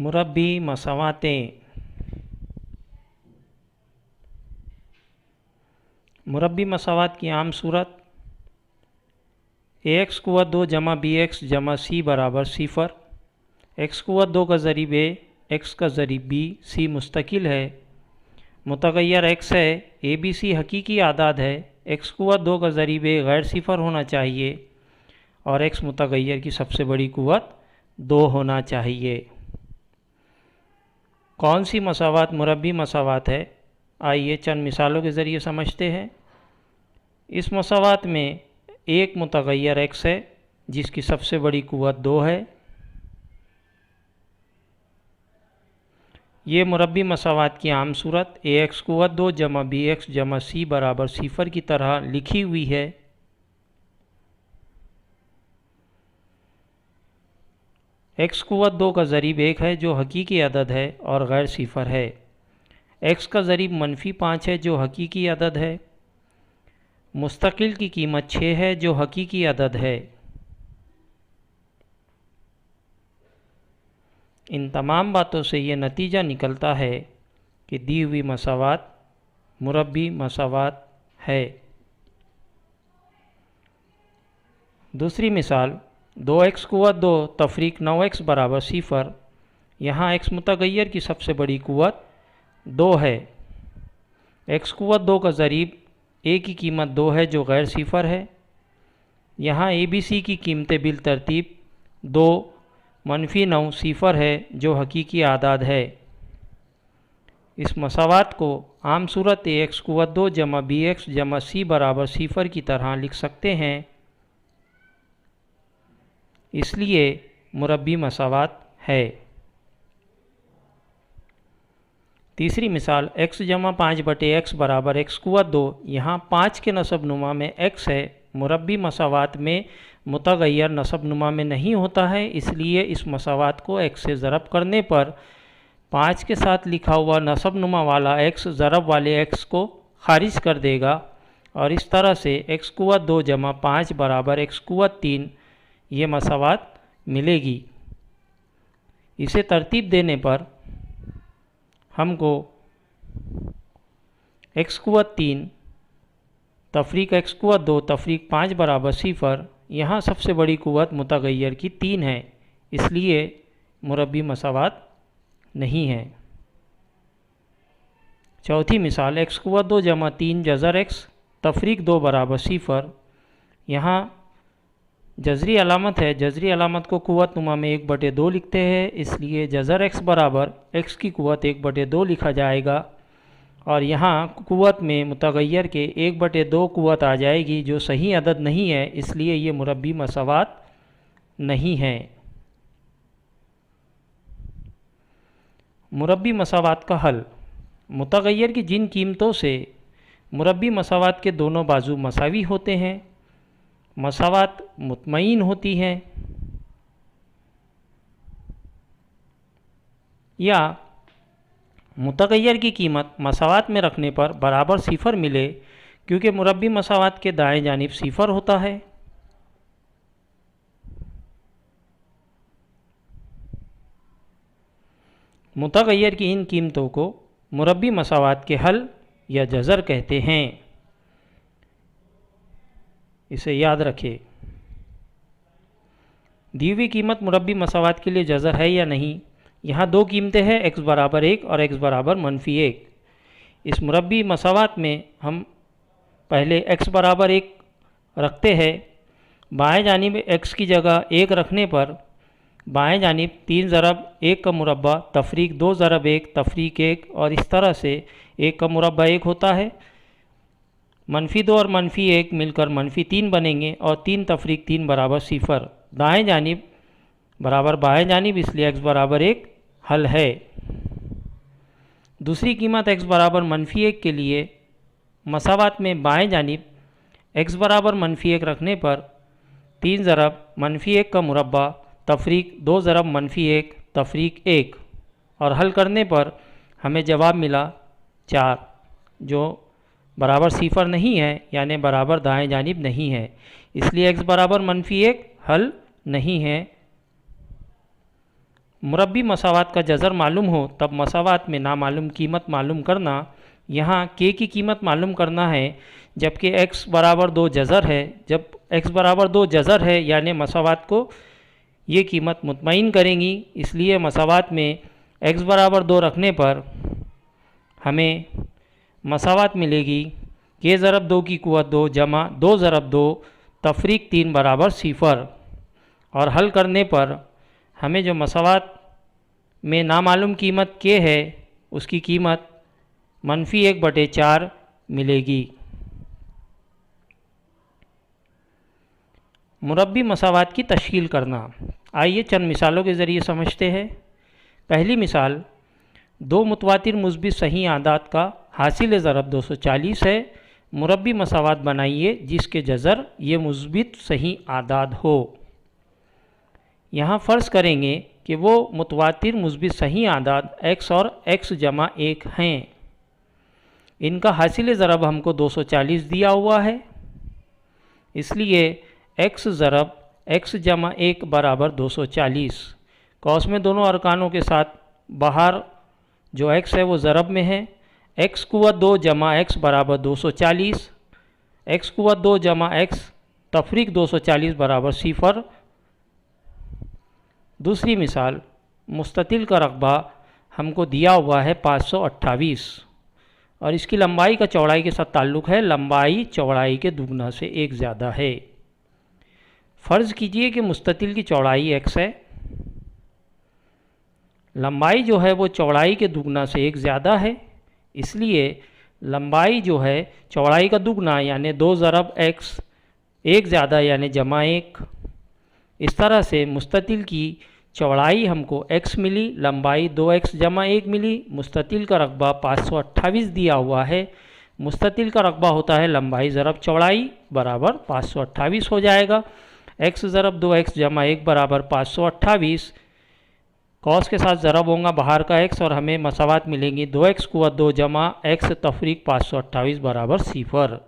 मुरब्बी मसावातें। मुरब्बी मसावात की आम सूरत ax कुव्वत 2 जमा bx जमा c बराबर सिफर। x कुव्वत 2 का ज़रीब a, x का ज़रीब b, c मुस्तकिल है। मुतग़य्यर x है, a b c हकीकी आदाद है। x कुव्वत 2 का ज़रीब a गैर सिफर होना चाहिए और x मुतग़य्यर की सबसे बड़ी कुव्वत 2 होना चाहिए। कौन सी मसावात मुरब्बी मसावात है? आइए चंद मिसालों के ज़रिए समझते हैं। इस मसावात में एक मुतग़य्यर x है जिसकी सबसे बड़ी कुव्वत 2 है। ये मुरब्बी मसावात की आम सूरत ax कुव्वत 2 जमा bx जमा c बराबर सिफर की तरह लिखी हुई है। x कुव्वत 2 का ज़रीब 1 है जो हकीकी अदद है और गैर सिफर है। x का ज़रीब -5 है जो हकीकी अदद है। मुस्तकिल की कीमत 6 है जो हकीकी अदद है। इन तमाम बातों से ये नतीजा निकलता है कि दी हुई मसावात मुरब्बी मसावात है। दूसरी मिसाल 2x कुव्वत 2 तफरीक 9x बराबर सिफर। यहाँ x मुतग़य्यर की सबसे बड़ी कुव्वत 2 है। x कुव्वत 2 का ज़रीब a की कीमत 2 है जो गैर सिफर है। यहाँ a b c की कीमतें बिल तरतीब 2, -9 सिफर है जो हकीकी आदाद है। इस मसावात को आम सूरत ax कुव्वत 2 जमा bx जमा c बराबर सिफर की तरह लिख सकते हैं, इसलिए मुरब्बी मसावात है। तीसरी मिसाल x जमा 5/x बराबर x कुव्वत 2। यहाँ 5 के नसबनुमा में x है। मुरब्बी मसावात में मुतग़य्यर नसबनुमा में नहीं होता है, इसलिए इस मसावात को x से ज़रब करने पर 5 के साथ लिखा हुआ नसबनुमा वाला x ज़रब वाले x को खारिज कर देगा और इस तरह से x कुव्वत 2 जमा 5 बराबर x कुव्वत 3 ये मसावात मिलेगी। इसे तरतीब देने पर हमको x कुव्वत 3 तफरीक x कुव्वत 2 तफरीक 5 बराबर सिफर। यहाँ सबसे बड़ी कुव्वत मुतग़य्यर की 3 है, इसलिए मुरब्बी मसावात नहीं है। चौथी मिसाल x कुव्वत 2 जमा 3 जज़र x तफरीक 2 बराबर सिफर। यहाँ जज़री अलामत है। जज़री अलामत को कुव्वत नुमा में 1/2 लिखते हैं, इसलिए जज़र x बराबर x की कुव्वत 1/2 लिखा जाएगा और यहाँ कुव्वत में मुतग़य्यर के 1/2 कुव्वत आ जाएगी जो सही अदद नहीं है, इसलिए ये मुरब्बी मसावात नहीं है। मुरब्बी मसावात का हल। मुतग़य्यर की जिन कीमतों से मुरब्बी मसावात के दोनों बाजू मसावी होते हैं, मसावात मुतमईन होती हैं, या मुतग़य्यर की कीमत मसावात में रखने पर बराबर सिफर मिले, क्योंकि मुरब्बी मसावात के दाएं जानिब सिफर होता है। मुतग़य्यर की इन कीमतों को मुरब्बी मसावात के हल या जज़र कहते हैं। इसे याद रखें। दी हुई कीमत मुरब्बी मसावात के लिए जज़र है या नहीं। यहाँ दो कीमतें हैं, x बराबर 1 और x बराबर -1। इस मुरब्बी मसावात में हम पहले x बराबर 1 रखते हैं। बाएं जानिब x की जगह 1 रखने पर बाएं जानिब 3 ज़रब 1 का मुरब्बा तफरीक 2 ज़रब 1 तफरीक 1 और इस तरह से 1 का मुरब्बा 1 होता है। -2 और -1 मिलकर -3 बनेंगे और 3 तफरीक 3 बराबर सिफर। दाएं जानिब बराबर बाएं जानिब, इसलिए x बराबर 1 हल है। दूसरी कीमत x बराबर -1 के लिए मसावात में बाएं जानिब x बराबर -1 रखने पर 3 ज़रब -1 का मुरब्बा तफरीक 2 ज़रब -1 तफरीक 1 और हल करने पर हमें जवाब मिला 4, जो बराबर सिफर नहीं है, यानी बराबर दाएं जानिब नहीं है, इसलिए x बराबर -1 हल नहीं है। मुरब्बी मसावात का जज़र मालूम हो तब मसावात में नामालूम कीमत मालूम करना। यहाँ के की कीमत मालूम करना है, जबकि x बराबर 2 जज़र है। जब x बराबर 2 जज़र है यानी मसावात को ये कीमत मुतमईन करेंगी, इसलिए मसावात में x बराबर 2 रखने पर हमें मसावात मिलेगी के ज़रब 2 की कुव्वत 2 जमा 2 ज़रब 2 तफरीक 3 बराबर 0। और हल करने पर हमें जो मसावात में नामालूम कीमत के है उसकी कीमत -1/4 मिलेगी। मुरब्बी मसावात की तश्कील करना। आइए चंद मिसालों के ज़रिए समझते हैं। पहली मिसाल, 2 मुतवातिर मुस्बित सही आदाद का हासिल ज़रब 240 है। मुरब्बी मसावात बनाइए जिसके जज़र ये मुस्बित सही आदाद हो। यहाँ फ़र्ज़ करेंगे कि वो मुतवातिर मुस्बित सही आदाद x और x जमा 1 हैं। इनका हासिल ज़रब हमको 240 दिया हुआ है, इसलिए x ज़रब x जमा 1 बराबर 240। कौस में दोनों अरकानों के साथ बाहर जो x है वो ज़रब में है। x कुव्वत 2 जमा x बराबर 240, x कुव्वत 2 जमा x तफरीक 240 बराबर 0। दूसरी मिसाल, मुस्ततिल का रकबा हमको दिया हुआ है 528 और इसकी लंबाई का चौड़ाई के साथ ताल्लुक़ है। लंबाई चौड़ाई के दुगना से 1 ज़्यादा है। फ़र्ज़ कीजिए कि मुस्ततिल की चौड़ाई x है, लंबाई जो है वो चौड़ाई के दुगना से 1 ज़्यादा है, इसलिए लंबाई जो है चौड़ाई का दुगना यानी 2 ज़रब x 1 ज़्यादा यानी जमा 1। इस तरह से मुस्ततिल की चौड़ाई हमको x मिली, लंबाई 2x जमा 1 मिली। मुस्ततिल का रकबा 528 दिया हुआ है। मुस्ततिल का रकबा होता है लंबाई ज़रब चौड़ाई बराबर 528 हो जाएगा। x ज़रब 2x जमा 1 बराबर 528। कौस के साथ ज़रब होगा बाहर का x और हमें मसावात मिलेंगी 2x कुव्वत 2 जमा x तफरीक 528 बराबर 0।